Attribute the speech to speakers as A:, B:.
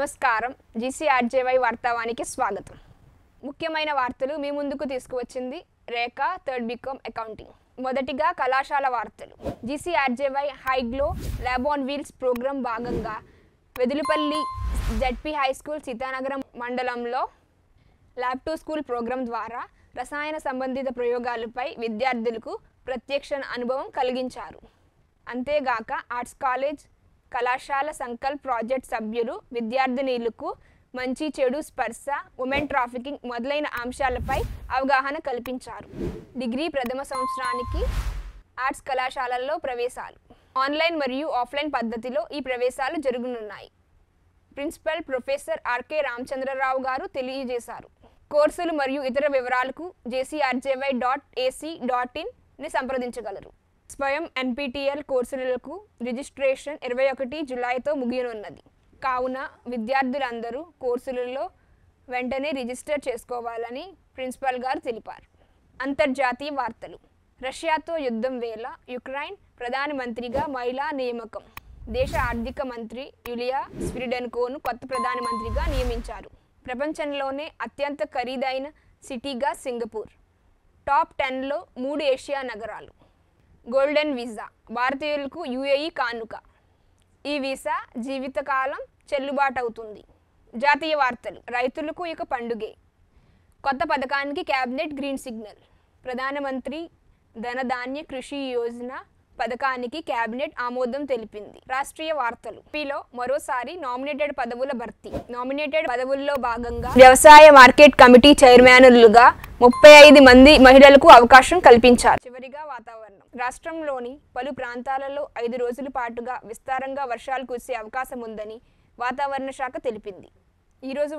A: నమస్కారం జీసీఆర్జేవై వార్తావానికి స్వాగతం. ముఖ్యమైన వార్తలు మీ ముందుకు తీసుకువచ్చింది రేఖ థర్డ్ బీకామ్ అకౌంటింగ్. మొదటిగా కళాశాల వార్తలు. జీసీఆర్జేవై హైగ్లో ల్యాబ్ ఆన్ వీల్స్ ప్రోగ్రాం భాగంగా వెదులుపల్లి జెడ్పీ హై స్కూల్ సీతానగరం మండలంలో ల్యాబ్ టు స్కూల్ ప్రోగ్రాం ద్వారా రసాయన సంబంధిత ప్రయోగాలపై విద్యార్థులకు ప్రత్యక్ష అనుభవం కలిగించారు. అంతేగాక ఆర్ట్స్ కాలేజ్ కళాశాల సంకల్ప్ ప్రాజెక్ట్ సభ్యులు విద్యార్థినీలకు మంచి చెడు స్పర్శ, ఉమెన్ ట్రాఫికింగ్ మొదలైన అంశాలపై అవగాహన కల్పించారు. డిగ్రీ ప్రథమ సంవత్సరానికి ఆర్ట్స్ కళాశాలల్లో ప్రవేశాలు ఆన్లైన్ మరియు ఆఫ్లైన్ పద్ధతిలో ఈ ప్రవేశాలు జరగనున్నాయి. ప్రిన్సిపల్ ప్రొఫెసర్ ఆర్కే రామచంద్రరావు గారు తెలియజేశారు. కోర్సులు మరియు ఇతర వివరాలకు jcrjy.ac.in సంప్రదించగలరు. స్వయం NPTEL కోర్సులకు రిజిస్ట్రేషన్ 21 జూలైతో ముగియనున్నది. కావున విద్యార్థులందరూ కోర్సులలో వెంటనే రిజిస్టర్ చేసుకోవాలని ప్రిన్సిపల్ గారు తెలిపారు. అంతర్జాతీయ వార్తలు. రష్యాతో యుద్ధం వేళ యుక్రెయిన్ ప్రధానమంత్రిగా మహిళా నియామకం. దేశ ఆర్థిక మంత్రి యూలియా స్విరిడెన్కోను కొత్త ప్రధానమంత్రిగా నియమించారు. ప్రపంచంలోనే అత్యంత ఖరీదైన సిటీగా సింగపూర్. టాప్ 10లో 3 ఏషియా నగరాలు. గోల్డెన్ వీసా భారతీయులకు UAE కానుక. ఈ వీసా జీవితకాలం చెల్లుబాటు అవుతుంది. జాతీయ వార్తలు. రైతులకు ఇక పండుగే. కొత్త పథకానికి కేబినెట్ గ్రీన్ సిగ్నల్. ప్రధానమంత్రి ధనధాన్య కృషి యోజన పథకానికి కేబినెట్ ఆమోదం తెలిపింది. రాష్ట్రీయ వార్తలు. ఏపీలో మరోసారి నామినేటెడ్ పదవుల భర్తీ. నామినేటెడ్ పదవుల్లో భాగంగా వ్యవసాయ మార్కెట్ కమిటీ చైర్మన్లుగా 35 మంది మహిళలకు అవకాశం కల్పించారు. చివరిగా వాతావరణం. రాష్ట్రంలోని పలు ప్రాంతాలలో 5 రోజుల పాటుగా విస్తారంగా వర్షాలు కురిసే అవకాశం ఉందని వాతావరణ శాఖ తెలిపింది. ఈరోజు